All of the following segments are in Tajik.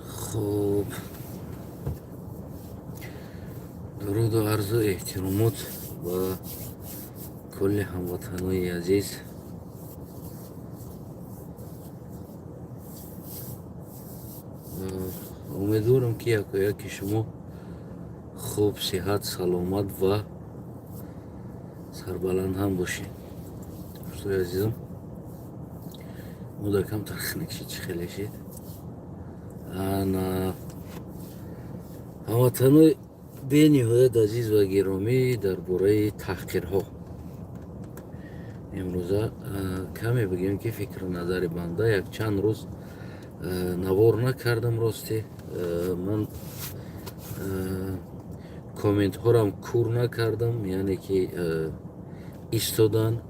خب درود و عرض احترامات و کل هموطنای عزیز. امیدوارم که یکی شما خوب، صحت، سلامت و سربلند هم باشین. دوستای عزیزم، مدر کم ترخنکشید چی خیلی شید. انا هموطنای به نهایت عزیز و گرامی، در باره تحقیرها امروزه کمی بگیم که فکر و نظر بنده یک چند روز نوار نکردم. راستی من کومنت ها رام کور نکردم، یعنی که ایستادن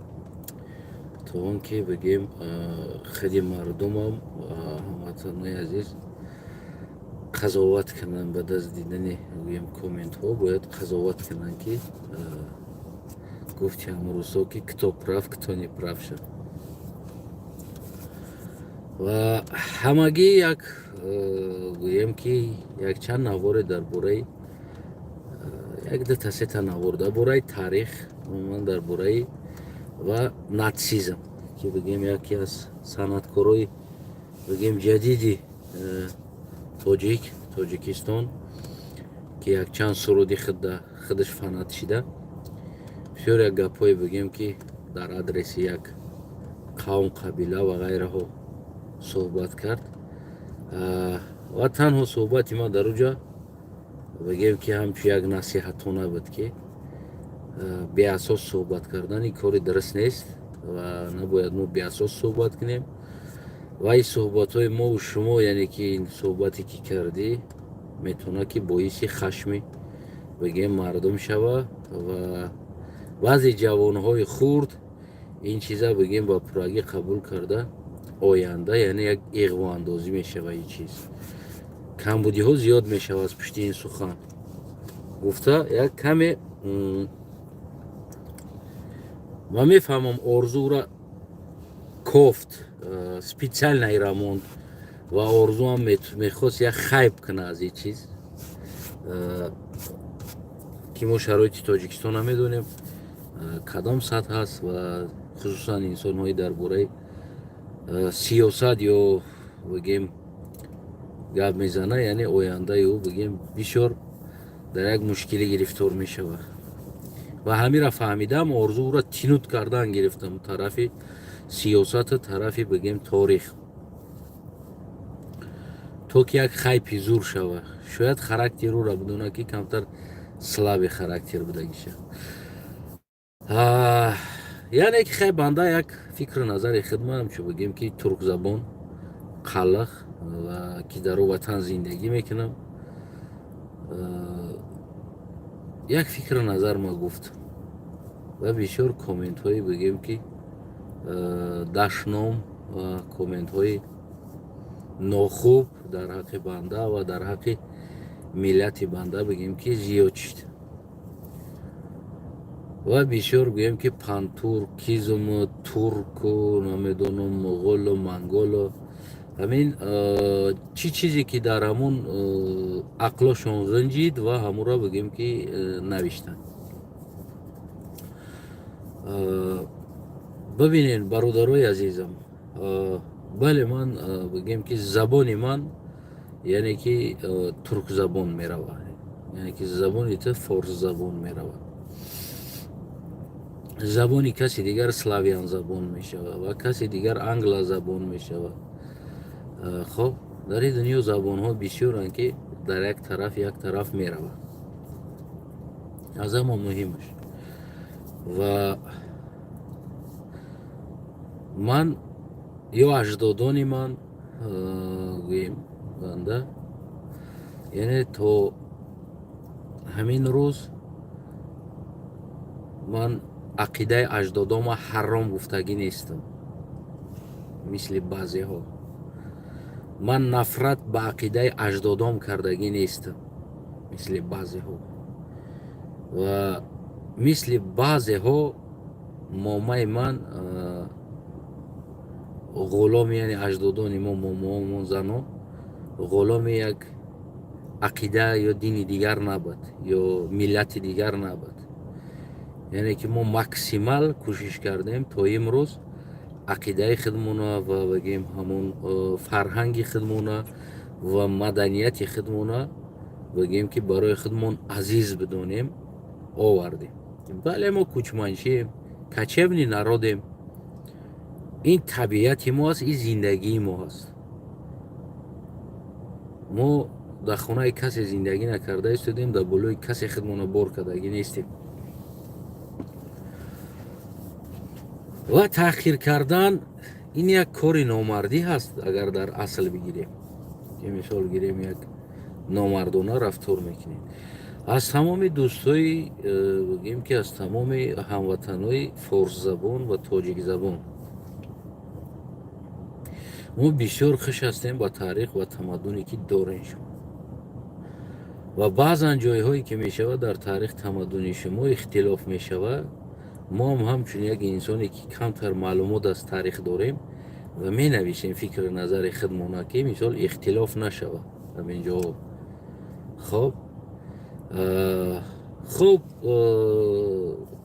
تا اون که بگیم خیلی مردمم هموطنای عزیز قضاوت کنن. بعد از دیدن بگیم کومنت ها باید قضاوت کنن که گفتی امروزا که کتاب پرف کتانی پرف شد و همگی یک گویم که یک چند نوار در باره یک دو تا سه تا نوار در باره تاریخ، من در باره و ناتسیزم که بگیم یکی از صنعتکارای بگیم جدیدی تاجیکستان که یک چند سرودی خودش فنات شده، بسیار یک گپای بگیم که در ادرس یک قوم، قبیله و غیره ها صحبت کرد و تنها صحبتی ما در اونجا بگیم که همچون یک نصیحتانه بود که بی اساس صحبت کردن این کاری درست نیست و نباید ما بی اساس صحبت کنیم و این صحبت های ما و شما، یعنی که این صحبتی که کردی میتونه که باعث خشمی بگیم مردم شوه و بعضی جوان های خورد این چیزا بگیم با پراگی قبول کرده آینده، یعنی یک اغوا اندازی میشوه. این چیز کمبودی ها زیاد میشوه از پشت این سخن گفته. یک کمی من میفهمم آرزو را کفت سپیچل نیرموند و آرزو هم میخواست یک خیب کنه از این چیز که ما شرایط تاجیکستان هم میدونیم کدام سطح هست و خصوصا انسان های در باره سیاست یا بگیم گپ میزنه، یعنی آینده او بگیم بسیار در یک مشکلی گرفتار میشوه و همین را فهمیدم. آرزو را تینوت کردن گرفتم طرف سیاست، طرف بگیم تاریخ، تو که یک خیپی زور شوه. شاید خرکتر رو را بدونه که کمتر سلاب خرکتر بدگیشه. یعنی که خیلی بنده یک فکر نظر خدمت چو بگیم که ترک زبان قلق و که در وطن زندگی میکنم یک فکر نظر ما گفت و بسیار کومنت های بگیم که دشنام و کومنت های ناخوب در حق بنده و در حق ملت بنده بگیم که زیاد شد و بسیار بگیم که پانتورکیزم و ترک و نمیدونم مغول و منگول و همین چیزی که در همون عقلشون رنجید و همون را بگیم که نوشتن. ببینین برادرای عزیزم، بله من بگیم که زبان من یعنی که ترک زبان میروه، یعنی که زبانی تو فارس زبان میروه. زبانی کسی دیگر سلاویان زبان میشوه و کسی دیگر انگل زبان میشوه. خب در این دنیا زبان ها بسیارن که در یک طرف میروه، از اما مهمش و من یا اجدادان من گویم بنده، یعنی تا همین روز من عقیده اجدادام حرام گفتگی نیستم مثل بعضی ها. من نفرت به عقیده اجدادام کردگی نیستم مثل بعضی ها و مثل بعضی ها مامای من غلامی یعنی اجدادان ما مامامان زنان غلام یک عقیده یا دینی دیگر نبود یا ملت دیگر نبود. یعنی که ما مکسیمال کوشش کردیم تا امروز عقیده خودمونا و بگیم همون فرهنگ خودمونا و مدنیت خودمونا بگیم که برای خودمون عزیز بدونیم آوردیم. بله ما کوچمنشیم، کچبنی نرودیم، این طبیعت ما است، این زندگی ما است. ما در خونه کسی زندگی نکرده استودیم، در بلوی کسی خودمون بار کردگی نیستیم و تأخیر کردن این یک کاری نامردی هست. اگر در اصل بگیریم که مثال گیریم یک نامردانه رفتار میکنیم. از تمام دوستای بگیم که از تمام هموطنای فارس زبان و تاجیک زبان ما بسیار خوش هستیم با تاریخ و تمدنی که داریم شما و بعضا جایهایی که میشود در تاریخ تمدنی شما اختلاف میشود. ما هم همچون یک انسانی که کمتر معلومات از تاریخ داریم و می نویسیم فکر نظر خودمون که مثال اختلاف نشود همینجا. خب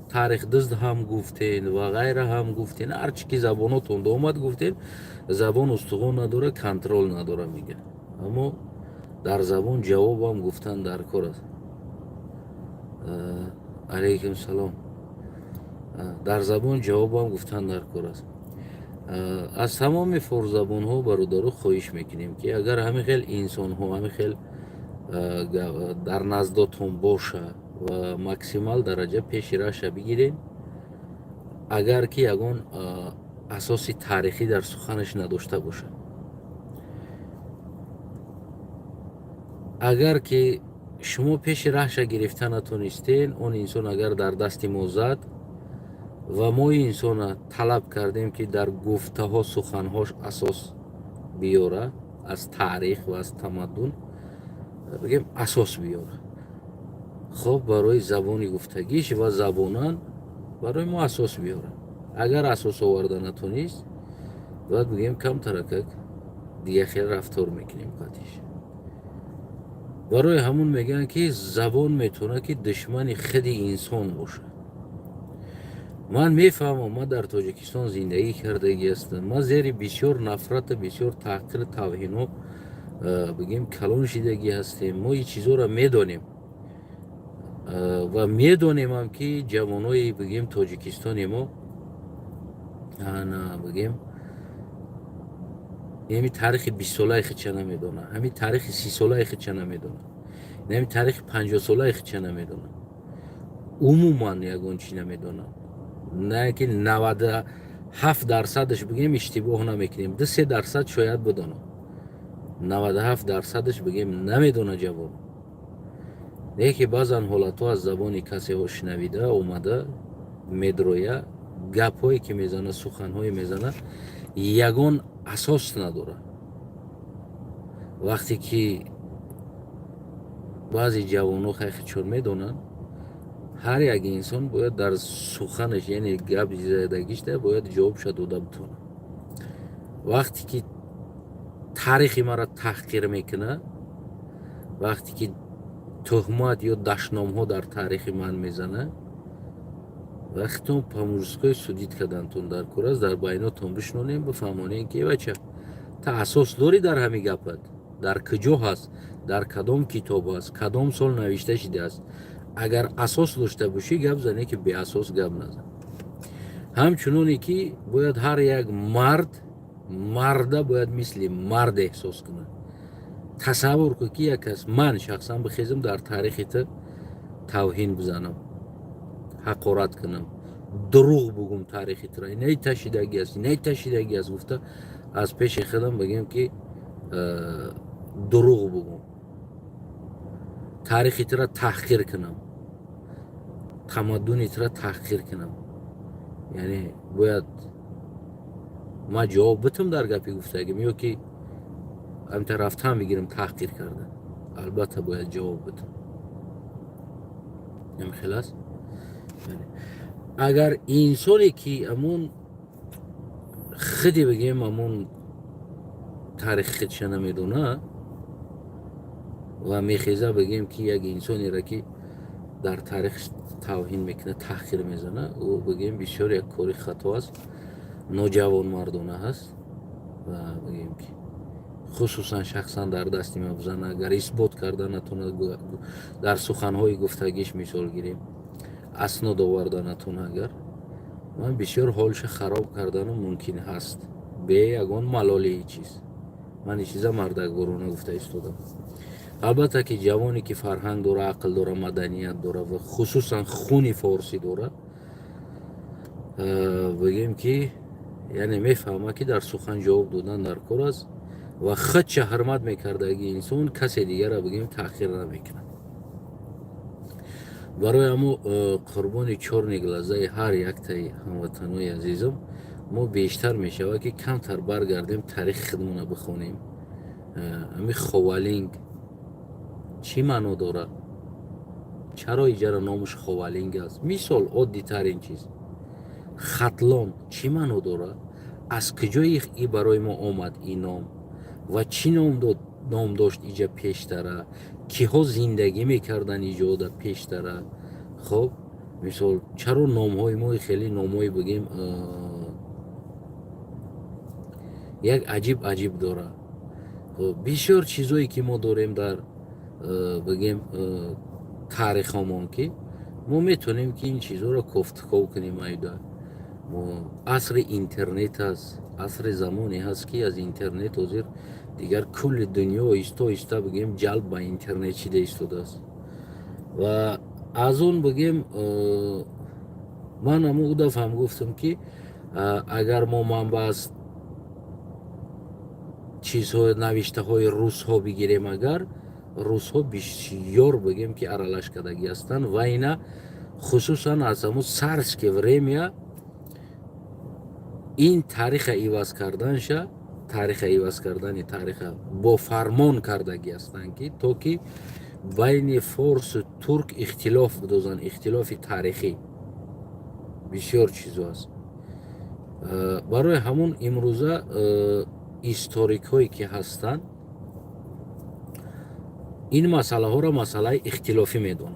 تاریخ دزد هم گفتین و غیره هم گفتین، هرچی که زباناتون آمد گفتین. زبان استخوان نداره، کنترل نداره میگه، اما در زبان جواب هم گفتن در کار است. علیکم سلام. در زبان جواب هم گفتن در کار است. از تمام فارس زبان ها برادرو خواهش میکنیم که اگر همه خیل انسان ها همه خیل در نزداتون باشه و مکسیمال درجه پیش راشه بگیرین، اگر که یگان اساس تاریخی در سخنش نداشته باشه. اگر که شما پیش راهش گرفته نتونستین، اون انسان اگر در دست ما زد و ما این انسان طلب کردیم که در گفته ها سخنهاش اساس بیاره، از تاریخ و از تمدن بگیم اساس بیاره، خب برای زبانی گفتگیش و زبانان برای ما اساس بیاره. اگر اساس آورده نتونست باید بگیم کم ترکک دیگه خیلی رفتار میکنیم قدیش. برای همون میگن که زبان میتونه که دشمن خود انسان باشه. من میفهمم، ما در تاجیکستان زندگی کردگی هستم، ما زیر بسیار نفرت، بسیار تحقیر، توهین و بگیم کلان شدگی هستیم. ما این چیزا را میدانیم و میدانیم هم که جوانای بگیم تاجیکستان ما بگیم همین تاریخ 20 ساله خودش نمیدونه، همین تاریخ 30 ساله خودش نمیدونه، همین تاریخ 50 ساله خودش نمیدونه، عموما یگان چی نمیدونه. نه که 97% بگیم اشتباه نمیکنیم، 2-3% شاید بدونه، 97% بگیم نمیدونه جوان. نه که بعضا حالت ها از زبانی کسی ها شنویده اومده میدرویه، گپ هایی که میزنه، سخن های میزنه یگان اساس نداره. وقتی که بعضی جوان ها خیلی چون میدونن هر یک انسان باید در سخنش یعنی گپ زدگیش باید جواب شد داده بتونه. وقتی که تاریخ ما را تحقیر میکنه، وقتی که تهمت یا دشنام ها در تاریخ من میزنه، وقتی پامورسکای سودید کردنتون در کورز در بیناتون بشنونیم بفهمونین که بچه تا اساس داری در همین گپت، در کجا هست، در کدام کتاب هست، کدام سال نوشته شده است. اگر اساس داشته باشی گپ زنی که بی اساس گپ نزن. همچنونی که باید هر یک مرد باید مثل مرد احساس کنه. تصور کن که یک کس، من شخصا بخیزم در تاریخ توهین بزنم، حقارت کنم، دروغ بگم تاریخی را، نه تشیدگی است، نه تشیدگی است گفته از پیش خودم بگم که دروغ بگم، تاریخی را تحقیر کنم، تمدنی را تحقیر کنم. یعنی باید ما جواب بتم در گپی گفتگی میو که هم طرف هم بگیرم تحقیر کرده، البته باید جواب بتم. نمی خلاص اگر انسانی که امون خودی بگیم همون تاریخ خودش نمیدونه و میخیزه بگیم که یک انسانی را که در تاریخ توهین میکنه تحقیر میزنه او بگیم بسیار یک کاری خطا است نوجوان مردانه هست و بگیم که خصوصا شخصا در دست مبزن اگر اثبات کرده نتونه در سخنهای گفتگیش مثال گیریم اسناد آورده نتونه اگر من بسیار حالش خراب کردن ممکن هست به یگان ملالی چیز من این چیزا مردک گفته ایستادم البته که جوانی که فرهنگ داره عقل داره مدنیت داره و خصوصا خونی فارسی داره بگیم که یعنی میفهمه که در سخن جواب دادن در کار است و خودش حرمت میکرده اگه انسان کسی دیگر را بگیم تأخیر نمیکنه برای همو قربان چهار نگلزه هر یک تای هموطنوی عزیزم ما بیشتر میشوه که کمتر برگردیم تاریخ خودمون بخونیم امی خوالینگ چی معنی داره چرا ایجا نامش خوالینگ است مثال عادی ترین چیز خطلان چی معنی داره از کجای ای برای ما آمد این نام و چی نام داشت ایجا پیشتره کیها زندگی میکردن ایجا پیشتره خب مثال چرا نام های ما خیلی نام های بگیم یک عجیب داره خب بسیار چیزایی که ما داریم در بگیم تاریخ همون که ما میتونیم که این چیزها را کفتکو کنیم ایده عصر اینترنت هست عصر زمانی هست که از اینترنت حاضر دیگر کل دنیا ایستا بگیم جلب به اینترنت شده ایستاده است و از اون بگیم من همون دفعه هم گفتم که اگر ما منبع از چیزهای نوشته های روس ها بگیریم اگر روس ها بسیار بگیم که ارالش کدگی هستن و اینا خصوصا از همون سرس که ورمیا این تاریخ ایواز کردنش تاریخ با فرمان کردگی هستن که تو که بین فارس و ترک اختلاف بدوزن اختلاف تاریخی بسیار چیزو هست برای همون امروزه هیستوریک هایی که هستن این مسئله ها را مسئله اختلافی میدونن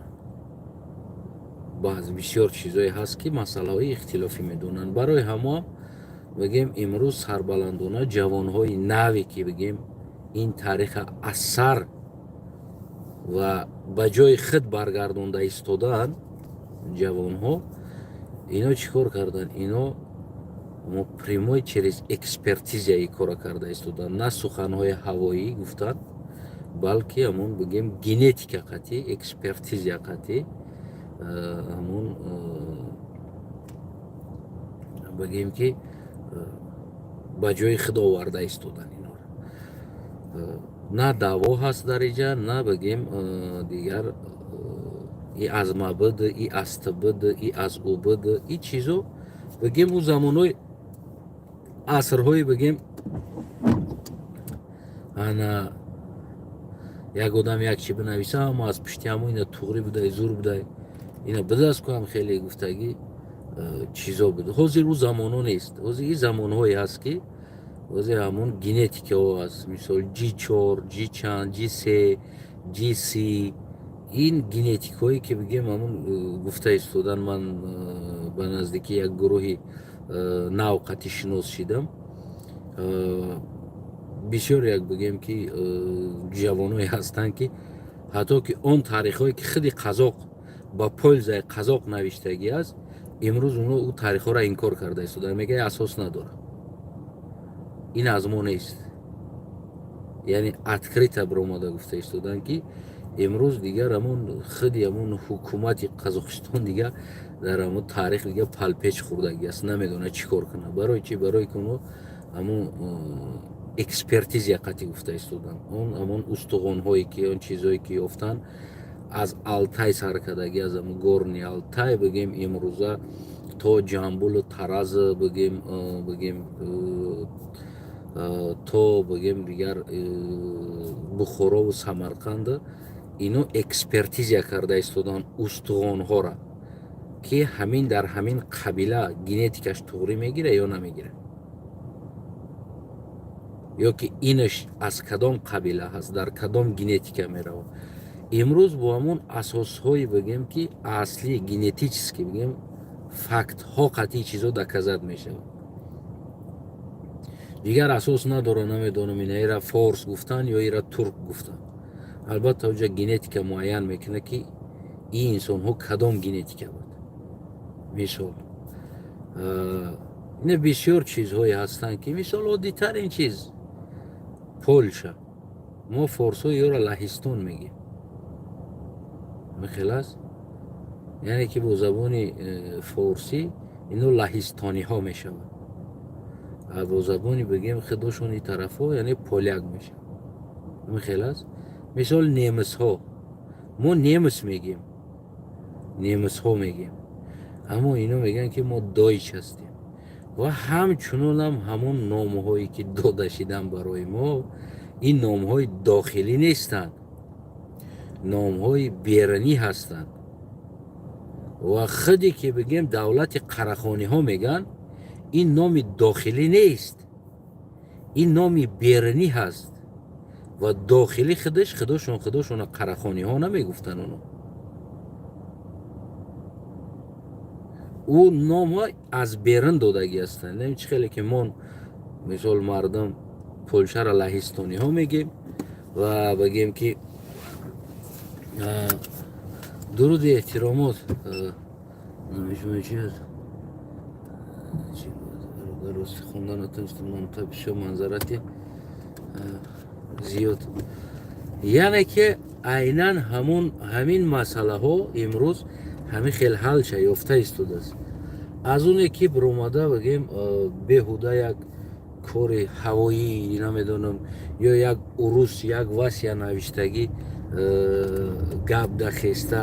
بعض بسیار چیزایی هست که مسئله های اختلافی میدونن برای همه بگیم امروز سربلندانه جوان های نوی که بگیم این تاریخ اثر و به جای خود برگردونده ایستادن جوان ها اینا چیکار کردن اینا ما پریموی چریز اکسپرتیز ای کار کرده ایستادن نه سخن های هوایی گفتن بلکه همون بگیم گنتیک قطعی اکسپرتیز قطعی همون بگیم که با جای خود آورده ایستادن اینا نه دعوا هست در اینجا نه بگیم دیگر ای از ما بد ای از تو بد ای از او بد ای چیزو بگیم اون زمانوی عصرهای بگیم انا یک آدم یک چی بنویسه اما از پشتی همون اینا توغری بوده زور بوده اینا بدست کنم خیلی گفتگی چیزا بوده حاضر او زمانو نیست حاضر این زمانهایی هست که حاضر همون گنتیک ها هست مثال G4 G چند G3 G3 این گنتیک هایی که بگیم همون گفته ایستادن من به نزدیکی یک گروهی نوقتی شناس شدم بسیار یک بگیم که جوانایی هستن که حتی که اون تاریخ هایی که خیلی قزاق با پولزای قزاق نوشتگی است امروز اونا او تاریخ ها را انکار کرده ایستادن میگه اساس نداره این از ما نیست یعنی اتکریت برآمده گفته ایستادن که امروز دیگر همون خیلی همون حکومت قزاقستان دیگر در همون تاریخ دیگر پلپیچ خوردگی است نمیدونه چی کار کنه برای چی برای که اونو همون اکسپرتیز یقتی گفته ایستادن اون همون استخوان هایی که اون چیزهایی که یافتن از آلتای سر کردگی از همون گورنی آلتای بگیم امروزه تا جامبول و تراز بگیم تا بگیم دیگر بخارا و سمرقند اینو اکسپرتیز کرده ایستادن استخوان ها را که همین در همین قبیله گنتیکش توغری میگیره یا نمیگیره ё ки инаш аз кадом қабила ҳаст, дар кадом генетика меравад. имрӯз бо ҳамон асосҳои бигем ки асли генетически бигем фактҳо қатъии чизо доказат мешавад. дигар асос надора, намедонам ина ира форс гуфтан ё ира турк гуфтан. албатта оҷа генетика муайян мекунад ки ин инсонҳо кадом генетика буд. мисол ина бисёр чизҳое ҳастанд ки мисол оддитарин чиз Польша, мо форсҳо ёро Лаҳистон мегӯем. мехелас яъне ки бо забони форсӣ ино лаҳистониҳо мешаванд. бо забони бигем худошони тарафҳо яъне поляк мешаванд. мехелас мисол немисҳо, мо немис мегӯем, немисҳо мегӯем, аммо ино мегӯянд ки мо дойч ҳастем. ва ҳамчунонам ҳамон номҳое ки дода шуданд барои мо, ин номҳои дохилӣ нестанд, номҳои берунӣ ҳастанд. ва худе ки бигем давлати қарахониҳо мегӯянд, ин номи дохилӣ нест, ин номи берунӣ ҳаст. ва дохилӣ худошона қарахониҳо намегуфтанд. ӯ номҳо аз берун додагӣ ҳастанд. нами чӣ хеле ки мо мисол мардум Полшаро лаҳистониҳо мегӯем ва бигем ки дуруди эҳтиромот рости хондан натонистам номтабишо манзарати зиёд. яъне ки айнан ҳамин масъалаҳо имрӯз ҳамин хел ҳалша ёфта истодааст. аз оне ки биромада бигем беҳуда як кори ҳавоӣ намедонам ё як урус як васия навиштагӣ гап дахеста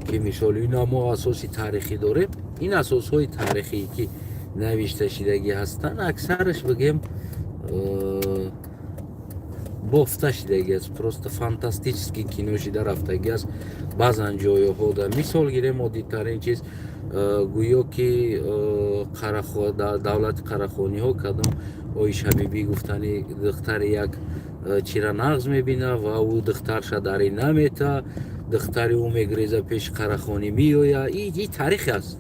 ки мисол ина мо асоси таърихӣ дорем. ин асосҳои таърихӣ ки навишта шудагӣ ҳастанд аксараш бигем бофта шудагӣ аст, просто фантастически кино шуда рафтагӣ аст. баъзан ҷойҳода мисол гирем оддитарин чиз гӯё ки давлати қарахониҳо кадом Оишҳабибӣ гуфтани духтари як чира нағз мебина ва ӯ духтарша дарӣ намета, духтари ӯ мегиреза пеши қарахонӣ меоя. ин таърих аст.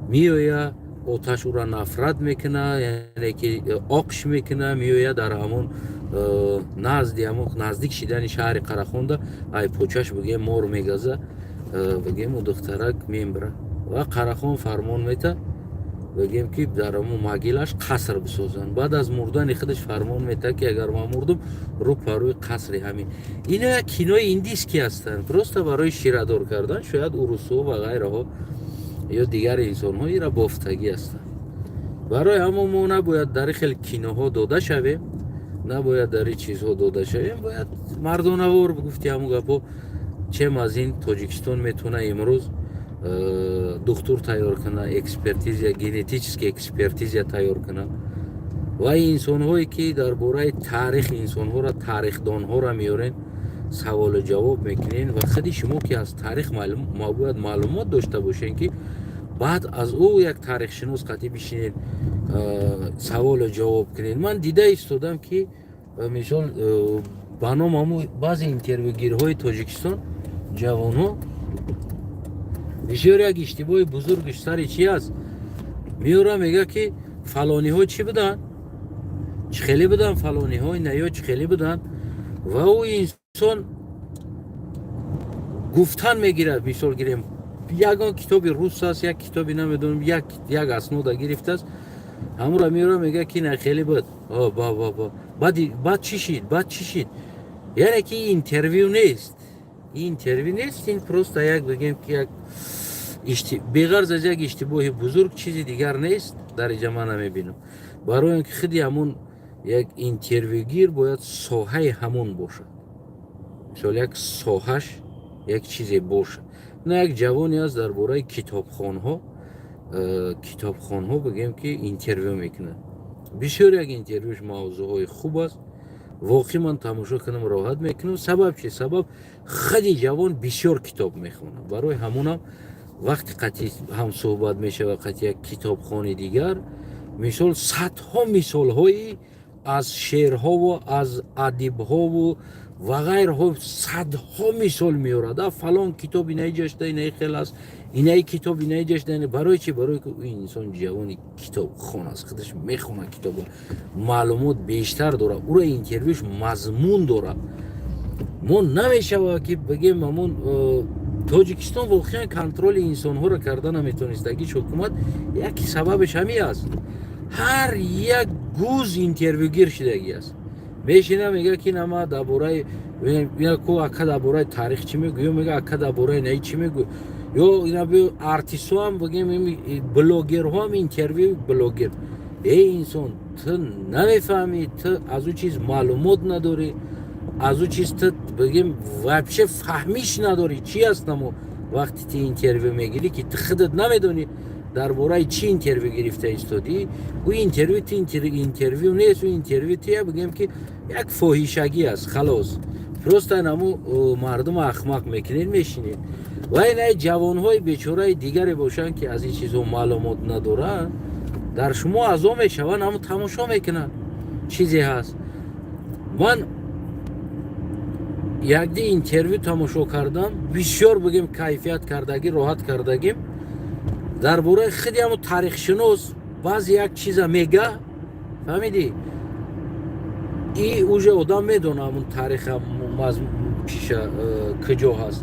меоя оташ ӯра нафрат мекуна, яъне ки оқш мекуна, меоя дар ҳамон наздик шидани шаҳри Қарахонда ай почаш бигем мор мегаза, бигем ӯ духтарак мембира ва Қарахон фармон мета бигем ки дар ҳамон могилаш қаср бисозанд. баъд аз мурдани худаш фармон мета ки агар ман мурдум рӯ парӯи қасри ҳамин. ино як кинои индийский ҳастанд, просто барои ширадор кардан шояд урусҳо ва ғайраҳо ё дигар инсонҳо ира бофтагӣ ҳастанд. барои ҳамон мо набояд дар ин хел киноҳо дода шавем, набояд дар ин чизҳо дода шавем, бояд мардонавор гуфти ҳамон гапҳо. чем аз ин Тоҷикистон метавона имрӯз духтур тайёр кунад, экспертиза, генетическая экспертиза тайёр кунад ва инсонҳое ки дар бораи таърих инсонҳоро таърихдонҳоро меорен саволу ҷавоб мекунен ва худи шумо ки аз таърих бояд маълумот дошта бошен ки баъд аз ӯ як таърихшинос қатъӣ бишинен саволу ҷавоб кунен. ман дида истодам ки мисол ба ном ҳамун баъзе интервюгирҳои Тоҷикистон ҷавонҳо бисёр як иштибоҳи бузургиш сари чи аст. меора мега ки фалониҳо чӣ буданд, чӣ хеле буданд фалониҳо, инаё чӣ хеле буданд ва ӯ инсон гуфтан мегирад. мисол гирем ягон китоби рус аст, як китоби намедонам як аснода гирифтааст, ҳамонро меора мега ки ина хеле буд, баъд чӣ шид. яъне ки интервю нест, ин просто як бигем ки як беғарз аз як иштибоҳи бузург чизи дигар нест. дар инҷа ман намебинам. барои он ки худи ҳамон як интервюгир бояд соҳаи ҳамон бошад. мисол як соҳаш як чизе бошад. ина як ҷавоне аст дар бораи китобхонҳо бигем ки интервю мекунад. бисёр як интервюш мавзӯъҳои хуб аст. воқеъ ман тамошо кунам роҳат мекунам. сабаб чи? сабаб худи ҷавон бисёр китоб мехонад. барои ҳамонам вақти қатъӣ ҳам суҳбат мешавад қатъӣ як китобхони дигар, мисол садҳо мисолҳои аз шеърҳову аз адибҳову ва ғайраҳо садҳо мисол меорад. Фалон китоб инаи ҷашта инаи хел аст, инаи китоб инаи ҷашта. Барои чи? Барое ки инсон ҷавони китобхон аст, худаш мехонад китобо, маълумот бештар дорад, ура интервюш мазмун дорад. мо намешавад ки бигем амон Тоҷикистон воқеан контроли инсонҳоро карда наметонистагиш ҳукумат яки сабабаш ҳамин аст. ҳар як гӯз интервюгир шудагӣ аст. Мешина мега ки нама дар бораи ку ака дар бораи таърих чӣ мегӯ, ё мега ака дар бораи наи чӣ мегӯ, ё инаби артистҳо ҳам бигем блогерҳо ҳам интервю блогер. Инсон ту намефаҳмӣ, ту аз ӯ чиз маълумот надорӣ, аз ӯ чиз ту бигем вообще фаҳмиш надорӣ чӣ аст. Намо вақти ти интервю мегирӣ ки ту худат намедонӣ дар бораи чӣ интервю гирифта истодӣ. ӯ интервю ти интервю нест, ӯ интервю ти бигем ки як фоҳишагӣ аст. Халос просто намо мардум ахмақ мекунед, мешинед. ва инаи ҷавонҳои бечораи дигаре бошанд ки аз ин чизҳо маълумот надоранд, дар шумо азо мешаванд, ҳамо тамошо мекунанд чизе ҳаст. ман якди интервю тамошо кардам, бисёр бигем кайфият кардагӣ, роҳат кардагим. дар бораи худи ҳамо таърихшинос баъзе як чиза мега, фаҳмидӣ, и уже одам медона ҳамун таъриха пиша куҷо ҳаст.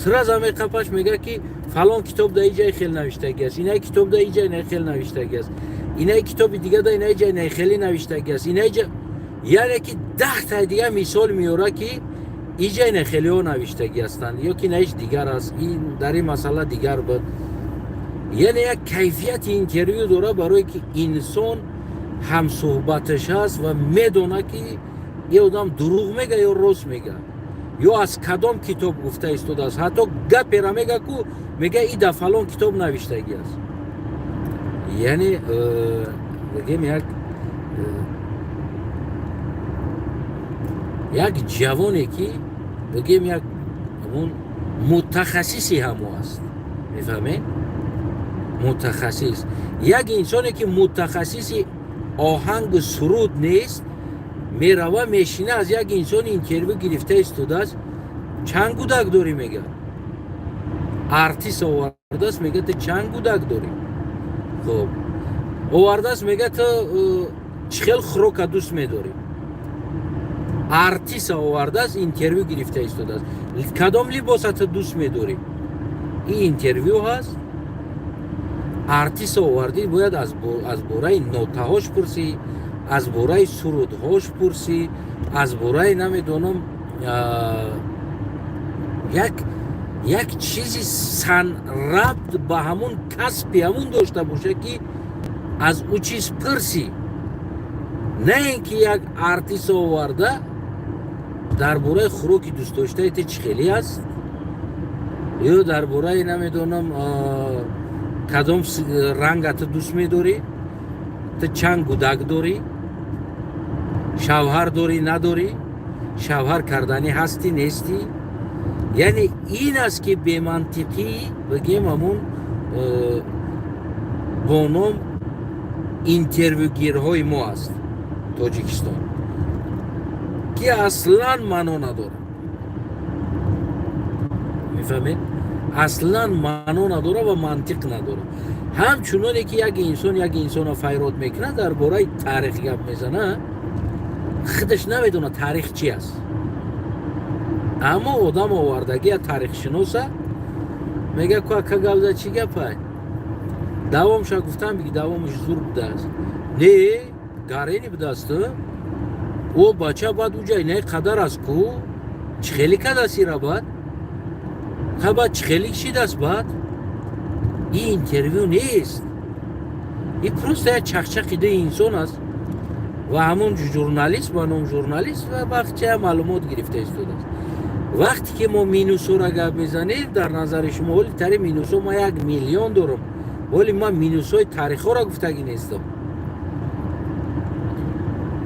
сразу меқапаш мега ки фалон китоб да иҷаи хел навиштагӣ аст, инаи китоб да иҷа инаи хел навиштагӣ аст, инаи китоби дига да инаи ҷа инаи хели навиштагӣ аст, инаи ҷа яъне ки 10 таи дига мисол меора ки иҷа инаи хелиҳо навиштагӣ ҳастанд, ё ки инаиш дигар аст, дар ин масъала дигар буд. яъне як кайфияти интервю дорад, барое ки инсон ҳамсӯҳбаташ аст ва медона ки ин одам дурӯғ мега ё рост мега, ё аз кадом китоб гуфта истодааст. ҳатто гапера мега ку мега и дар фалон китоб навиштагӣ аст. яъне бигем як ҷавоне ки бигем як мутахассиси ҳамо аст, мефаҳмед? мутахассис, як инсоне ки мутахассиси оҳангу суруд нест, мерава мешина аз як инсони интервю гирифта истодааст, чанд гӯдак дорӣ мега, артист овардааст мега ту чанд гӯдак дорӣ, хоб овардааст мега ту чӣ хел хӯрока дӯст медорӣ. артист овардааст интервю гирифта истодааст, кадом либоса ту дӯст медорӣ. ин интервю ҳаст. артист овардӣ бояд аз бораи нотаҳош пурсӣ, аз бораи сурудҳош пурсӣ, аз бораи намедонам як чизи санрабт ба ҳамун касби ҳамун дошта боша ки аз ӯ чиз пурсӣ. не ин ки як артист оварда дар бораи хӯроки дӯстдоштаи ту чӣ хеле аст, ё дар бораи намедонам кадом ранга ту дӯст медорӣ, ту чанд гӯдак дорӣ, шавҳар дорӣ надорӣ, шавҳар карданӣ ҳастӣ нестӣ. яъне ин аст ки бемантиқӣ бигем ҳамун бо ном интервюгирҳои мо аст Тоҷикистон, ки аслан маъно надорад. мефаҳмед? аслан маъно надорад ва мантиқ надорад. ҳамчуноне ки як инсонро файрод мекунад, дар бораи таърих гап мезанад, худаш намедонад таърих чӣ аст. аммо одам овардагӣ я таърихшиноса мега ку ака гавза чӣ гапай, давомша гуфтам биги давомаш зур будааст, не гарени будаасту, о бача бад уҷа инаи қадар аст ку, чӣ хеле кадасира бад, бад чӣ хеле кишидааст бад. ин интервю нест, ин просто як чахчақи дуи инсон аст ва ҳамун журналист ба ном журналист ва бахча маълумот гирифта истодааст. вақте ки мо минусҳоро гап мезанем, дар назари шумо оли тари минусҳо ма 1 миллион дорам, оли ман минусҳои таърихҳоро гуфтагӣ нестам.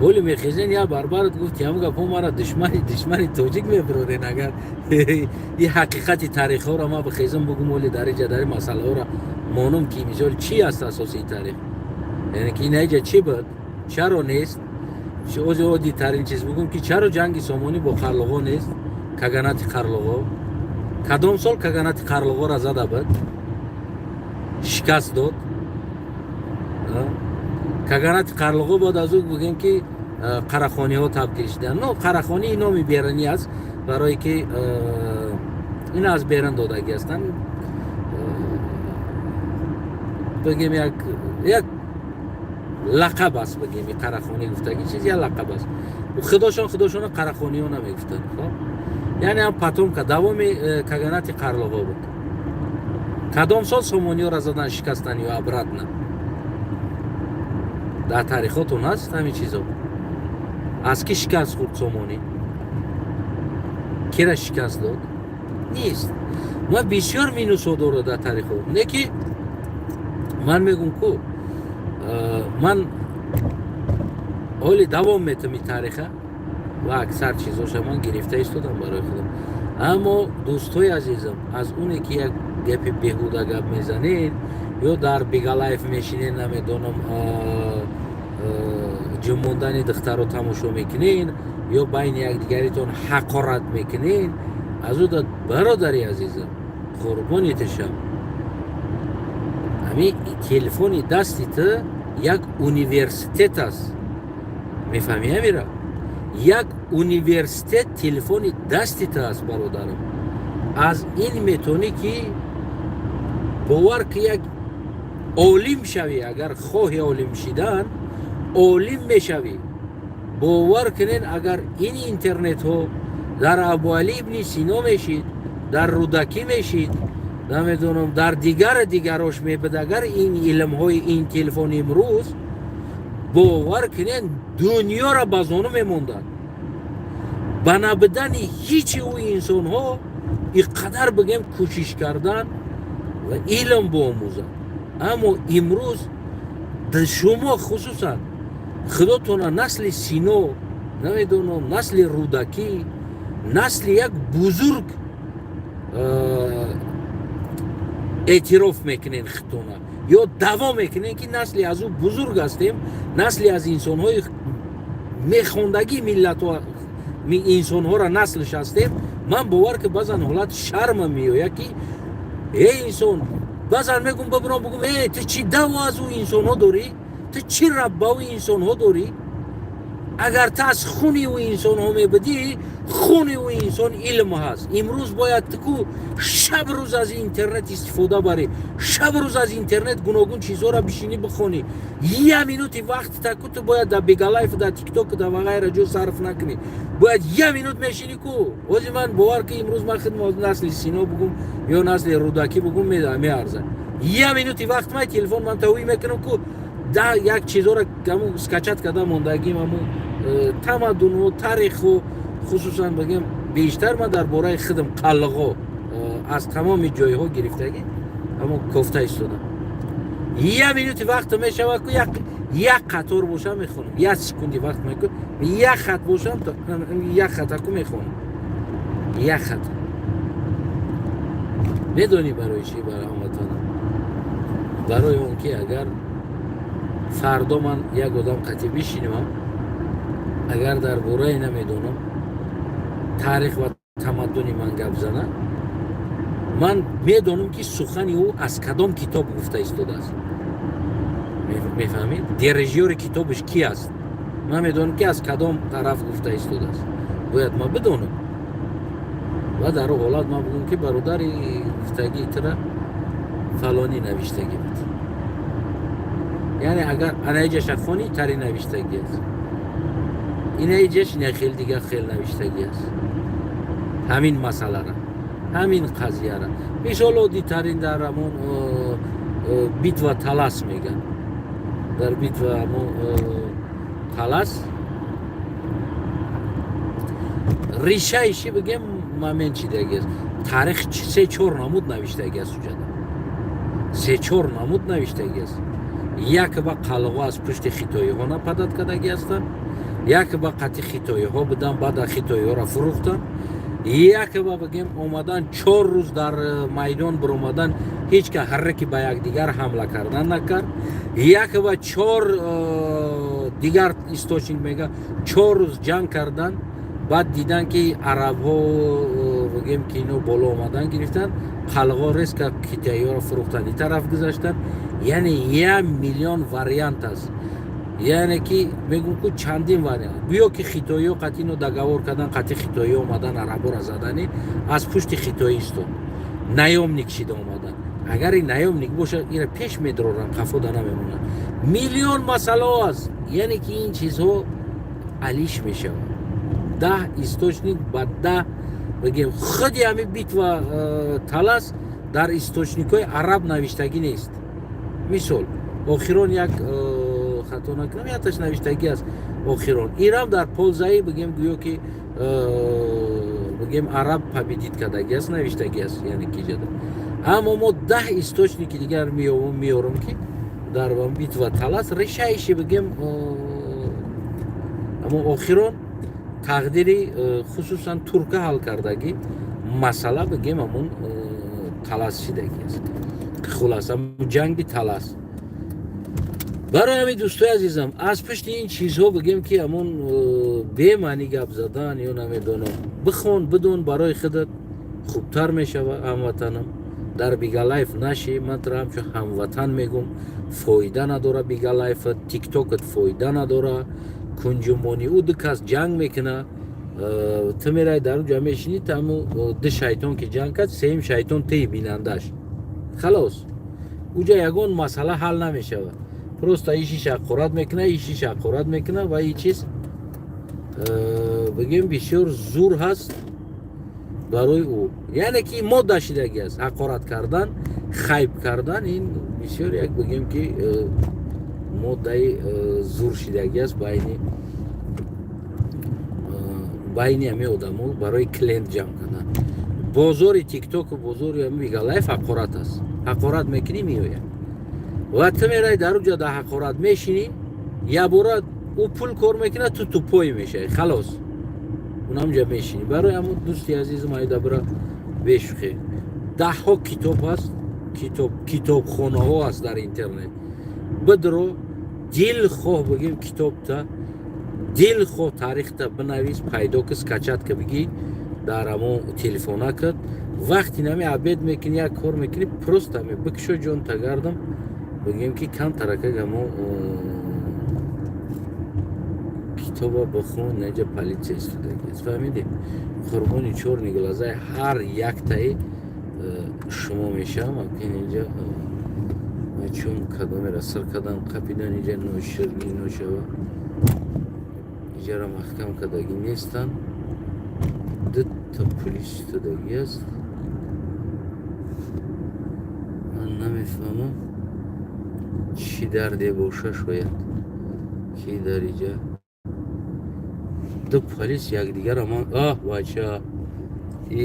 оли мехезен я барбарат гуфти ҳам гапҳо мара душмани тоҷик мебирорен. агар и ҳақиқати таърихҳоро ма бихезам бугум оли дариҷа дари масъалаҳоро монум ки мисол чӣ аст асосии таърих, яъне ки инаиҷа чӣ буд, чаро нест, оддитарин чиз бугум ки чаро ҷанги Сомонӣ бо Қарлуғо нест? Каганати Қарлуғо кадом сол Каганати Қарлуғоро зада буд, шикаст дод. Каганати Қарлуғо бод аз ӯ бугем ки қарахониҳо табдил шуданд. Но қарахонӣ номи берунӣ аст, барое ки ин аз берун додаги ҳастанд. Бигем як лақаб аст, бигем қарахонӣ гуфтаги чиз як лақаб аст. Худошона қарахониҳо намегуфтанд. яъне ҳам патомка давоми Каганати Қарлуғо буд. Кадом сол Сомониҳоро задан шикастан ё обратно? дар таърихотон ҳаст ҳамин чизо. аз ки шикаст хӯрд Сомонӣ? кира шикаст дод? нест. ман бисёр минусҳо дорад дар таърихот. не ки ман мегӯм ку ман ҳоли давом метам ин таъриха ва аксар чизоша ман гирифта истодам барои худам. аммо дӯстои азизам, аз оне ки як гапи беҳуда гап мезанед ё дар Бигалаев мешинед, намедонам ҷумондани духтаро тамошо мекунед ё байни якдигаритон ҳақорат мекунед, аз ӯ бародари азизам, қурбонит шам, ҳамин телефони дасти ту як университет аст. мефаҳмӣ ҳамира? як университет телефони дасти ту аст, бародарам. аз ин метавонӣ ки бовар ки як олим шавӣ. агар хоҳи олим шидан олим мешавӣ. бовар кунед, агар ин интернетҳо дар Абуалӣ ибни Сино мешид, дар Рудакӣ мешид, намедонам дар дигарош мебуд, агар ин илмҳои ин телефони имрӯз, бовар кунед дунёро ба зону мемондад. ба набудани ҳичи ӯ инсонҳо иққадар бигем кӯшиш кардан ва илм биомӯзад. аммо имрӯз шумо хусусан худотона насли Сино, намедонам насли Рудакӣ, насли як бузург эътироф мекунед худтона ё даъво мекунед ки насли аз ӯ бузург ҳастем, насли аз инсонҳои мехондагии миллатҳо инсонҳоро наслш ҳастем. ман бовар ки баъзан ҳолат шармам меояд ки инсон баъзан мегӯм бибирам бигӯм ту чӣ даъво аз ӯ инсонҳо дорӣ? ту чӣ раб ба ӯ инсонҳо дорӣ? агар ту аз хуни ӯ инсонҳо мебудӣ, хуни ӯ инсон илм ҳаст. имрӯз бояд ту шаб рӯз аз интернет истифода барӣ, шаб рӯз аз интернет гуногун чизҳоро бишинӣ бихонӣ. як минути вақт таку ту бояд дар Бигалаев, дар тикток, дар вағайра ҷо сарф накунӣ. бояд як минут мешинӣ ку. ози ман бовар ки имрӯз ман хидмат насли Сино бугум ё насли Рудакӣ бугум меарзад. як минути вақт май телефон ман тавӣ мекунам ку да як чизҳоро скачат карда мондагим, аммо тамаддунҳо, таърихҳо, хусусан бигем бештар ман дар бораи худам Қарлуғо аз тамоми ҷойҳо гирифтагӣ аммо кофта истодам. як минути вақт мешавад ку як қатор бошам мехонам, як секунди вақт мекунам, як хат бошам, як хатаку мехонам. як хат. медонӣ барои чӣ? барои ҳаматона, барои он ки агар фардо ман як одам қатъи бишинам, агар дар бораи намедонам таърих ва тамаддуни ман гап зана, ман медонам ки сухани ӯ аз кадом китоб гуфта истодааст. мефаҳмед? дирижёри китобиш ки аст? ман медонам ки аз кадом тараф гуфта истодааст. бояд ман бидонам. ва дар ӯ ҳолат ман бигӯм ки бародари гуфтагии тура фалонӣ навиштагӣ буд. яъне агар анаиҷаша хони тари навиштагӣ аст, инаиҷаш ина хел дигар хел навиштагӣ аст. ҳамин масъалара, ҳамин қазияра мисол оддитарин дар ҳамон битва Талас меган. дар битва Талас ришаиши бигем момент чидаги аст. таърих 3-4 намуд навиштагӣ аст уҷада. 3-4 намуд навиштагӣ аст. як ба Қалуғо аз пушти хитоиҳо нападад кардагӣ ҳастанд, як ба қатъи хитоиҳо будан, баъда хитоиҳоро фурӯхтанд, як ба бигем омадан 4 рӯз дар майдон биромадан ҳеҷ ка ҳарраки ба якдигар ҳамла кардан накард. Як ба 4 дигар источник мега 4 рӯз ҷанг кардан, баъд дидан ки арабҳо бигем ки ино боло омадан гирифтан, қалғо резка китоиёро фурӯхтан ин тараф гузаштан. Яъне 1 миллион вариант аст. яъне ки мегӯм ку чандин вариант. Гӯё ки хитоиё қати ино даговор кардан, қати хитоиё омадан араборо задани аз пушти хитоӣ истод, наёмник шида омадан. Агар ин наёмник боша ира пеш медороран, қафода намемонад. Миллион масъалаҳо аст. яъне ки ин чизҳо алиш мешавад. 10 источник ба 10 бигем худи ҳамин битва талас дар источникҳои араб навиштагӣ нест. мисол охирон як хато накунам яташ навиштагӣ аст. охирон ирам дар ползаи бигем гӯё ки бигем араб победит кардагӣ аст, навиштагӣ аст, яъне ки ҷада. Аммо мо 10 источники дигар меёрам ки дар битва талас решаиши бигем аммо охирон тақдири хусусан турка ҳал кардагӣ масъала бигем амон талас шидагӣ аст. хулас ҷанги талас. барои ҳамин дӯстои азизам, аз пушти ин чизҳо бигем ки амон бемаънӣ гап задан ё намедонам, бихон бидон барои худат хубтар мешава. ҳамватанам дар Бигалайф наши, ман тра ҳамчун ҳамватан мегӯм, фоида надора Бигалайфат, тиктокат фоида надора, кунҷумони ӯ ду кас ҷанг мекуна, ту мераи дар уҷа мешинӣ, таму ду шайтон ки ҷанг кард, сеюм шайтон тии бинандаш. халос уҷа ягон масъала ҳал намешавад. просто ишиш ҳақорат мекуна, ишиш ҳақорат мекуна ва ин чиз бигем бисёр зур ҳаст барои ӯ. яъне ки модда шидагӣ аст. ҳақорат кардан, хайб кардан ин бисёр як бигем ки моддаи зур шидагӣ аст байни ҳамин одамо барои клиент ҷамъ кардан. бозори тиктоку бозори ҳамин Бигалайф ҳақорат аст. ҳақорат мекунӣ меояд ва ту мераи дар уҷа да ҳақорат мешинӣ, якбора ӯ пул кор мекуна, ту тупоӣ мешавӣ. халос унамҷа мешинӣ. барои ҳамон дӯсти азизам айда бира бешухӣ. даҳҳо китоб ҳаст, китобхонаҳо ҳаст дар интернет. бидро дилхоҳ бигем китобта, дилхоҳ таърихта бинавис, пайдо ки скачатка бигӣ дар ҳамон телефонакат. вақти нами абед мекунӣ, як кор мекунӣ, просто ҳаме бикушо ҷон тагардам бигем ки кам таракак ҳамо китоба бихун, неҷа политсия истодагӣ аст. фаҳмидӣ? қурбони чорни глазаи ҳар яктаи шумо мешавам. акин инҷа чун кадомера сир кадан қапидан инҷа ноширӣ ношава. иҷара маҳкам кардагӣ нестан. дута пулис истодагӣ аст. ман намефаҳмам чӣ дарде боша шояд ки дар иҷа ду полис якдигаро ман бача и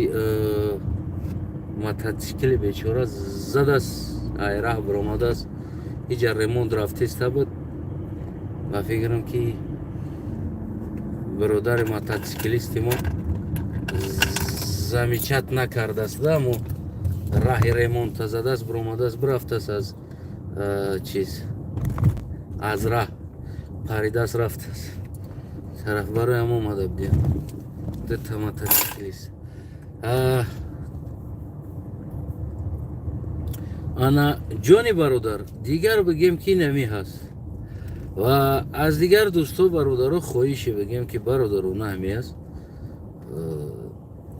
мототсикли бечора задааст, айраҳ биромадааст, иҷа ремонт рафтеста буд. ва фикрам ки برادر موتورسیکلیستی ما زمیچت نکردست دامو راه ریمونت زده است برآمده است برفته است از چیز از راه پریده است رفته است طرف برای ما اومده بودیم دو تا موتورسیکلیست انا جانی برادر دیگر بگیم کی نمی هست و از دیگر دوستو برادرو خواهیشی بگیم که برادرونه همی است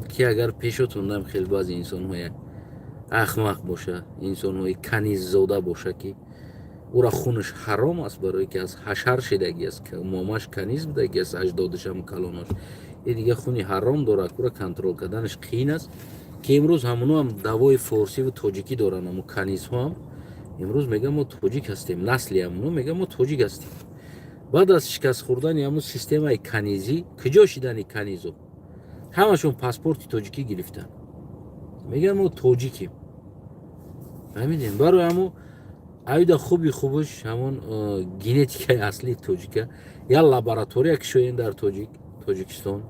که اگر پیشتوندم خیلی بعضی انسان های احمق باشه، انسان های کنیز زاده باشه که او را خونش حرام است برای که از حشر شدگی است که ماماش کنیز بودگی است اجدادش هم کلاناش این دیگه خونی حرام داره که او را کنترل کردنش قین است که امروز همونو هم دوای فارسی و تاجیکی دارن همون کنیز ها هم امروز میگم ما تاجیک هستیم نسلی همونو میگم ما تاجیک هستیم بعد از شکست خوردن همون سیستم های کنیزی کجا شدن کنیزو همشون پاسپورت تاجیکی گرفتن میگن ما تاجیکیم فهمیدین برای همون айда хуби хубаш ҳамон генетикаи аслии тоҷика я лаборатория кишоен дар тоҷикистон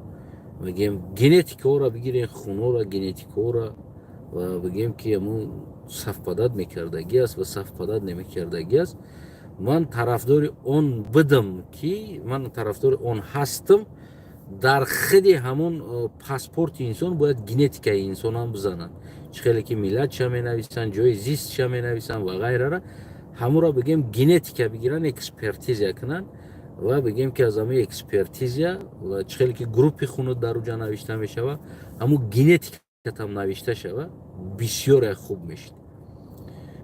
бигем генетикаро бигирем, хуноро, генетикаро ва бигем ки амун сафпадад мекардагӣ аст ва сафпадад намекардагӣ аст. Ман тарафдори он будам ки ман тарафдори он ҳастам. Дар худи ҳамон паспорти инсон бояд генетикаи инсонам бизананд. Чӣ хеле ки миллатша менависанд, ҷои зистша менависанд ва ғайрара, ҳамонро бигем генетика бигиранд, экспертиза кунанд ва бигем ки аз ҳамаи экспертиза ва чӣ хеле ки группи хунут дар уҷа навишта мешавад, ҳамун генетикатам навишта шавад, бисёре хуб мешид.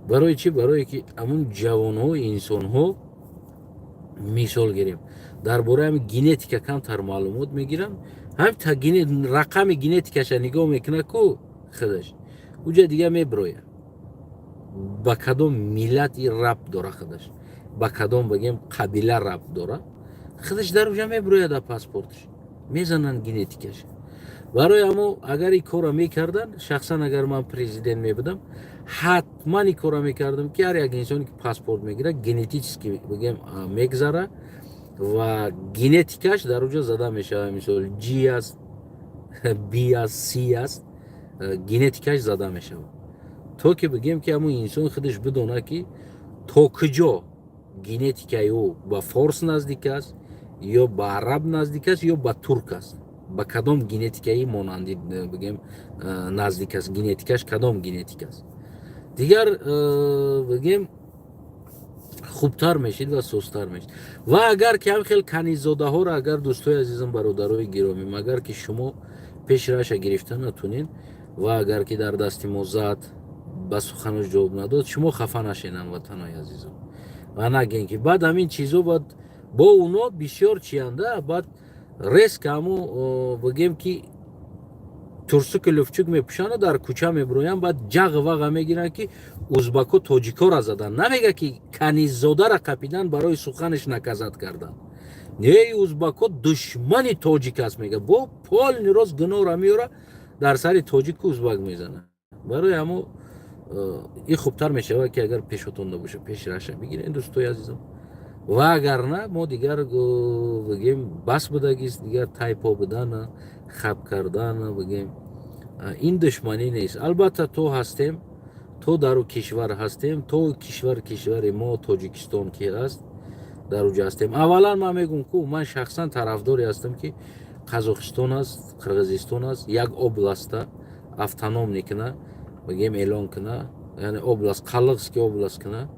Барои чӣ? Барое ки ҳамун ҷавонҳои инсонҳо, мисол гирем, дар бораи ҳамин генетика камтар маълумот мегирам, рақами генетикаша нигоҳ мекунад ку худаш, уҷа дига меброя ба кадом миллат и рабт дора, худаш ба кадом бигем қабила рабт дора, худаш дар уҷа меброяд дар паспорташ, мезананд генетикаш. Барои ҳамо агар ин кора мекардан, шахсан агар ман президент мебудам, ҳатман ин кора мекардам ки ҳар як инсоне ки паспорт мегирад, генетически бигем мегзара ва генетикаш дар уҷа зада мешавад. Мисол G аст, B аст, C аст, генетикаш зада мешавад, то ки бигем ки ҳамун инсон худаш бидонад ки то куҷо генетикаи ӯ ба форс наздик аст, ё ба араб наздик аст, ё ба турк аст, ба кадом генетикаи монанди бигем наздик аст, генетикаш кадом генетик аст. Дигар бигем хубтар мешид ва сустар мешид. Ва агар ки ҳам хел канизодаҳоро, агар дӯстои азизам, бародарои гиромим, агар ки шумо пеши раша гирифта натунед ва агар ки дар дасти мо зад, ба суханаш ҷавоб надод, шумо хафа нашенам ватанои азизам ва нагӯед ки баъд ҳамин чизо баъд бо уно бисёр чианда, баъд резка ҳамо бигем ки турсуки луфчук мепӯшанд, дар кӯча меброянд, баъд ҷағ ваға мегиранд ки узбако тоҷикора заданд. Намега ки канизодара қапидан барои суханаш наказат карданд. Не, узбако душмани тоҷик аст мега, бо полни рост гуноҳро меёра, дар сари тоҷику узбак мезанад. Барои ҳамо ин хубтар мешавад ки агар пешотон набоша, пеши раша бигиред дӯстои азизам. Ва агар на, мо дигар бигем бас будагист, дигар тайпо будана, хаб кардана, бигем ин душманӣ нест. Албатта то ҳастем, то дару кишвар ҳастем, то кишвари мо Тоҷикистон ки аст, дар уҷа ҳастем. Аввалан ман мегӯям ку ман шахсан тарафдори ҳастам ки Қазоқистон аст, Қирғизистон аст, як областта автоном куна, бигем эълон куна, яъне област Қалғиски област куна.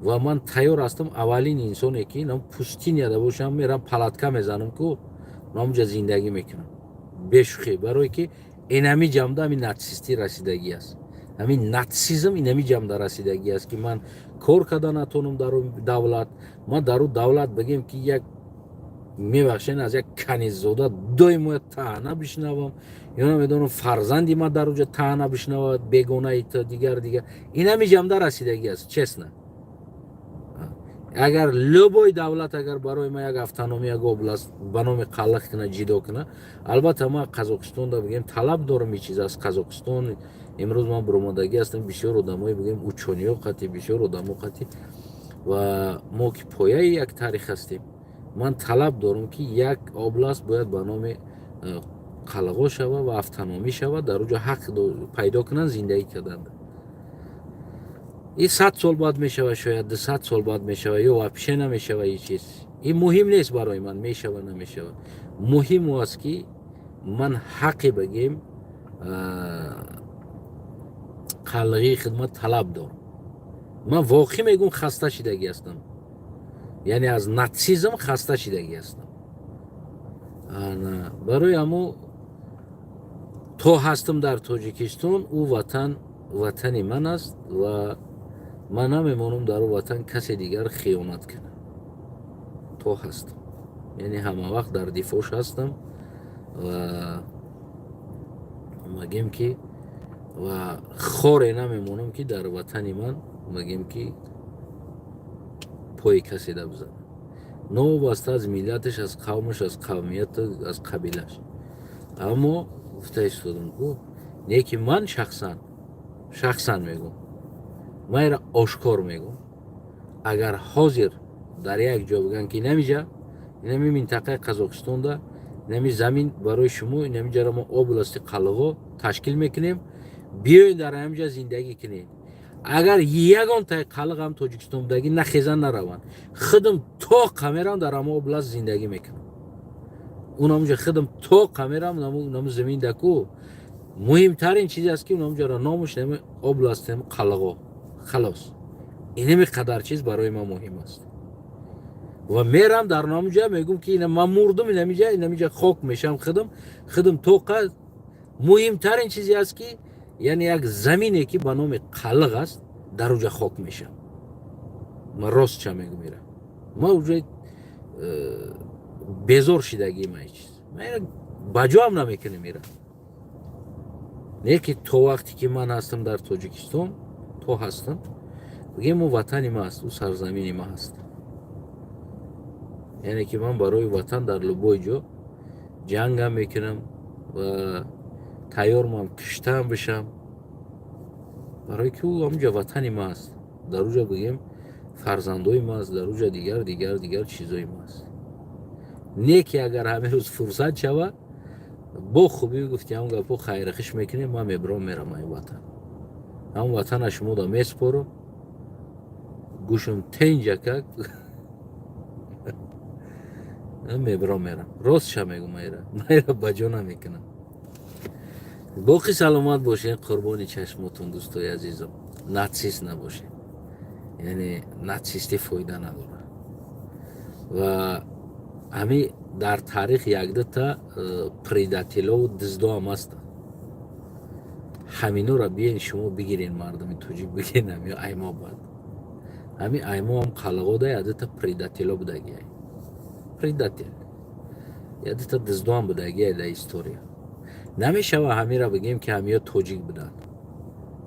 Ва ман тайёр ҳастам аввалин инсоне ки нам пустинияда бошам, мерам палатка мезанам ку намуҷа зиндагӣ мекунам, бешухӣ. Барое ки инами ҷамда ҳамин натсистӣ расидагӣ аст, ҳамин натсизм инами ҷамда расидагӣ аст ки ман кор карда натонам дар давлат. Ман дар давлат бигем ки як мебахшен аз як канизода доимояд таъна бишнавам, ё намедонам фарзанди ман дар уҷа таъна бишнавад, бегонаи то дигар. Инами ҷамда расидагӣ аст, честна. Агар любой давлат агар барои ман як автономия, як област ба номи қалғ куна, ҷидо куна, албатта ман Қазоқистонда бигем талаб дорам ин чиз аз Қазоқистон. Имрӯз ман буромадагӣ ҳастам, бисёр одамои бигем учёниҳо қатӣ, бисёр одамо қатӣ ва мо ки пояи як таърих ҳастем. Ман талаб дорам ки як област бояд ба номи қалғо шавад ва автономӣ шавад, дар уҷа ҳақ пайдо кунанд зиндагӣ карданда. ин 100 сол баъд мешавад, шояд 200 сол баъд мешавад, ё вообще намешавад. ин чиз ин муҳим нест барои ман, мешавад намешавад. Муҳим ӯ аст ки ман ҳаққи бигем қалғии хидмат талаб дорам. Ман воқеъ мегӯям хаста шидагӣ ҳастам, яъне аз натсизм хаста шидагӣ ҳастам. Барои ҳамо то ҳастам дар Тоҷикистон, ӯ ватани ман аст ва ман намемонам дар ӯ ватан касе дигар хиёнат кунад. То ҳастам, яъне ҳамавақт дар дифоъш ҳастам ва мегем ки ва хоре намемонам ки дар ватани ман мегем ки пои касе да бизанам, новобаста аз миллаташ, аз қавмаш, аз қавмият, аз қабилаш. Аммо гуфта истодам ку не ки ман шахсан мегӯям, майра ошкор мегӯям, агар ҳозир дар як ҷо бигӯям ки намиҷа инами минтақаи Қазоқистонда نمی زمین برای شما نمیجا را ما област قلغو تشکیل میکنیم. بیاین در همینجا زندگی کنین. اگر یگان تا قلغ هم تاجیکستان بودگی نخیزن نروان، خودم تا کامیرام در همه област زندگی میکنم. اونموجا خودم تا کامیرام نمو زمین دکو مهمترین چیزی است که اونموجا را نامش نمی област قلغو خلاص. اینمی قدر چیز برای ما مهم است. و میرم در نامجا میگم که اینا من مردم اینمیجا خاک میشم. خودم توقع مهمترین چیزی است که یعنی یک زمینی که به نام قلق است در اونجا خاک میشم. من راست چه میگم میرم. ما اونجا بیزار شدگی ما چیز من بجا هم نمیکنه میرم. نه که تو وقتی که من هستم در تاجیکستان تو هستم بگیم و وطن ما هست و سرزمین ما هست. یعنی که من برای وطن در لبای جا جنگ هم میکنم و تیار هم کشته هم بشم برای که او همونجا وطن ما هست. در اونجا بگیم فرزندای ما هست، در اونجا دیگر چیزای ما هست. نه که اگر همه روز فرصت شود با خوبی گفتی همون گپو خیرخش میکنیم ما میبرام میرم این وطن. همون وطن شما دا میسپارم گوشم تنجا که میبرام میرم. راست چه میگم میرم بجا نمیکنم. باقی سلامت باشین. قربانی چشماتون دوستای عزیزم. ناتسیست نباشین. یعنی ناتسیستی فایده نداره و همین در تاریخ یک دو تا پریداتیلا و دزدا هم هست. همینو را بیاین شما بگیرین مردم توجیک بگیرین همین ایما باید. همین ایما هم قلقا ده یک دو تا پریداتیلا بودگی های. پریداتیل یک دو تا دزدا هم بودگی های در هستوریا. نمیشه و همین را بگیم که همین توجیک بودن.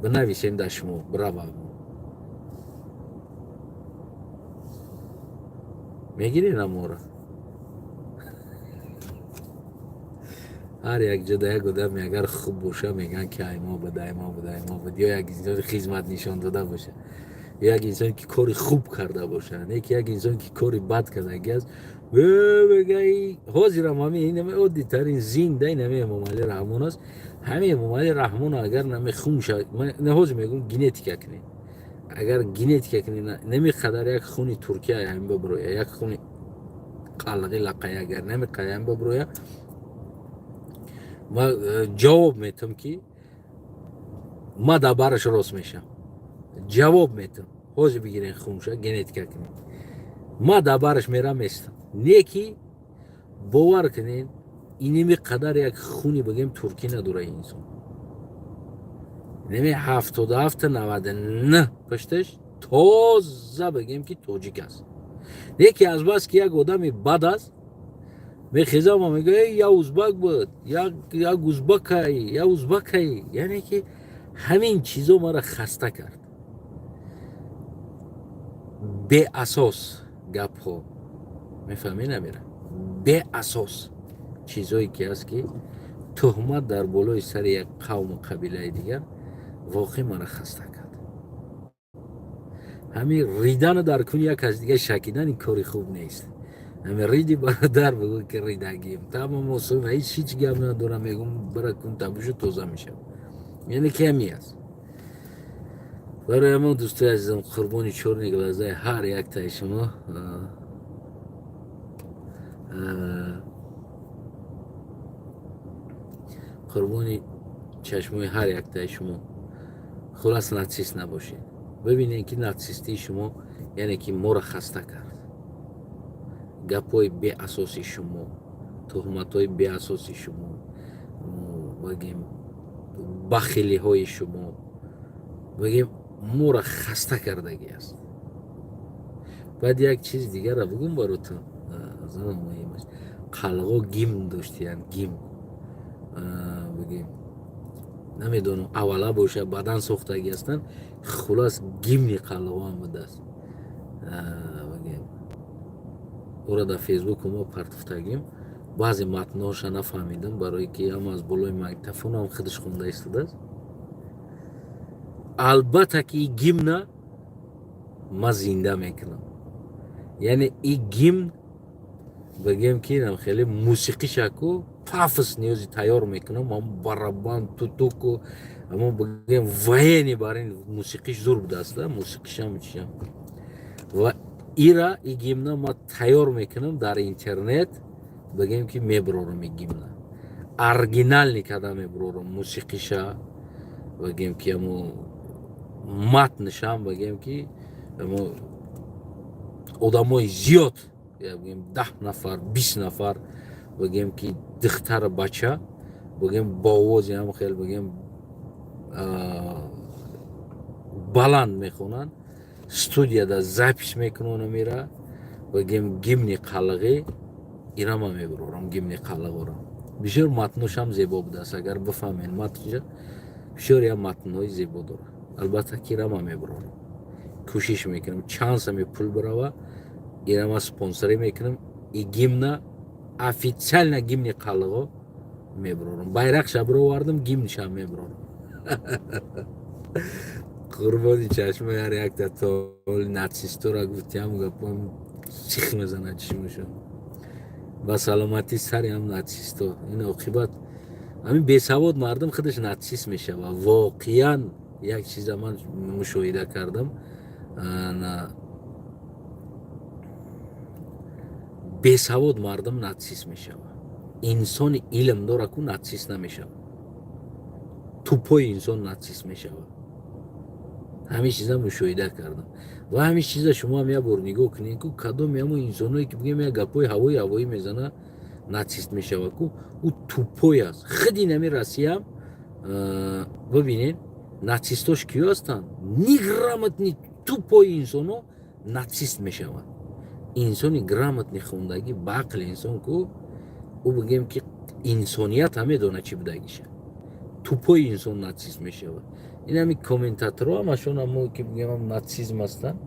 بنویسیم در شما برای میگیرین همو را. هر یک جدا یک آدم اگر خوب باشه میگن که ایما بده یا یک انسان خدمت نشان داده باشه یا یک انسان که کاری خوب کرده باشه نه که یک انسان که کاری بد کرده است بگی حاضر هم همین عادی ترین زنده این ممالی رحمان است. همین ممالی رحمان اگر نمی خون شد نه حاضر میگم گینتیکا کنی. اگر گینتیکا کنی نمی قدر یک خونی ترکیه هم ببروه یک خونی قلقی لقای اگر نمی قایم ببروه ما جواب میتم که ما دبارش راست میشم. جواب میتم حوض بگیرین خونشه گنتیکا کنین ما دبارش میرم میستم. نیکی باور کنین اینمی قدر یک خونی بگیم ترکی نداره این انسان. نمی 77 99 پشتش تازه بگیم که توجیک است. نیکی از بس که یک آدمی بد است میخیزم و میگه یا ازبک بود یا ازبکایی یعنی که همین چیزا ما را خسته کرد. به اساس گپ ها میفهمی نمیره. به اساس چیزایی که هست که تهمت در بالای سر یک قوم و قبیله دیگر واقعی ما را خسته کرد. همین ریدن در کون یک از دیگه شکیدن این کاری خوب نیست. همه ریدی برادر بگو که ریدگیم تمام موسوم هیچ گم ندارم میگم برای کن تبوشو توزه میشم. یعنی کمی هست. برای همون دوستای عزیزم قربانی چورنی گلازه هر یک تای شما قربانی چشمای هر یک تای شما خلاص ناتسیست نباشید. ببینید که ناتسیستی شما یعنی که ما را خسته کرد. گپای بی اساسی شما تهمتای بی اساسی شما بگیم بخیلی های شما بگیم ما را خسته کردگی است. بعد یک چیز دیگر را بگم براتون زمان مهم است. قلقا گیم داشتین گیم بگیم نمیدونم اولا باشه بدن سوختگی هستن خلاص گیمنی قلقا هم بوده است. بگیم او در فیسبوک ما پرتفتگیم بعضی متناش نفهمیدم برای که هم از بالای مکتفون هم خودش خونده ایستاده است. البته که این گیم نه ما زنده میکنم. یعنی این گیم بگیم که اینم خیلی موسیقی شکو پافس نیازی تیار میکنم هم برابان توتوکو اما بگیم وینی برای موسیقیش زور بوده است موسیقیش هم میشم و ایرا ای گیمنا ما تیار میکنم در اینترنت بگیم که میبرورم ای گیمنا ارگینال نیکده میبرورم موسیقیشا بگیم که امو متنشم بگیم که امو одамои зиёд бигем 10 нафар 20 нафар бигем ки духтар бача бигем бо овози ҳам хел бигем баланд мехонанд студияда запис мекунона мира бигем гимни қалиғӣ ирама мебурорам гимни қалиғоро бисёр матношам зебо будааст агар бифаҳмен матнша бисёр я матнҳои зебо дорад албатта ки ирама мебурорам кӯшиш мекунам чансами пул бирава ирама спонсорӣ мекунам и гимна официально гимни қалиғо мебурорам байрақша бировардам гимнишам мебурорам қурбони чашмаи ҳар якта толи нацистора гуфтиам гапам сих мезанад чишмашон ба саломати сари ҳам нацисто ин оқибат ҳамин бесавод мардум худаш нацист мешава воқеан як чиза ман мушоҳида кардам бесавод мардум нацист мешава инсони илм дора ку нацист намешава тупои инсон нацист мешава ҳамин чиза мушоҳида кардам ва ҳамин чиза шумо ҳам як бор нигоҳ кунед ку кадоми ҳамон инсоное ки бигем як гапҳои ҳавоӣ мезана нацист мешава ку ӯ тупой аст худи нами россиям бибинед нацистош киё ҳастанд неграмотни тупои инсоно нацист мешаванд инсони грамотни хундагӣ ба ақли инсон ку ӯ бигем ки инсоният ҳам медона чӣ будагиша тупои инсон нацист мешавад ин ҳами комментаторҳо ҳамашон ҳамо ки бигем нацизм ҳастанд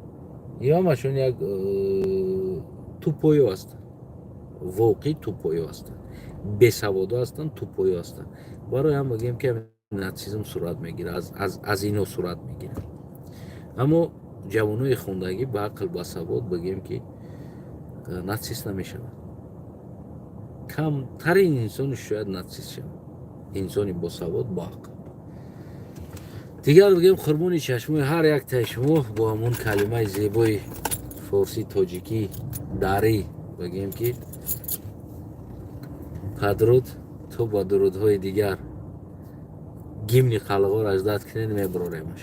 ё ҳамашон як тупоё ҳастанд воқеӣ тупоё ҳастанд бесаводо ҳастанд тупоё ҳастанд барои ҳам бигем ки нацизм сурат мегирад аз ино сурат мегирад аммо ҷавонои хундагӣ ба ақл ба савод бигем ки нацист намешавад камтарин инсони шояд нацист шавад инсони босавод ба ақл дигар бигем қурбони чашмои ҳар яктаи шумо бо ҳамон калимаи зебои форсӣ тоҷикӣ дарӣ бигем ки падруд то ба дурудҳои дигар гимни қалиғоро аҷдад кунед мебуроремаш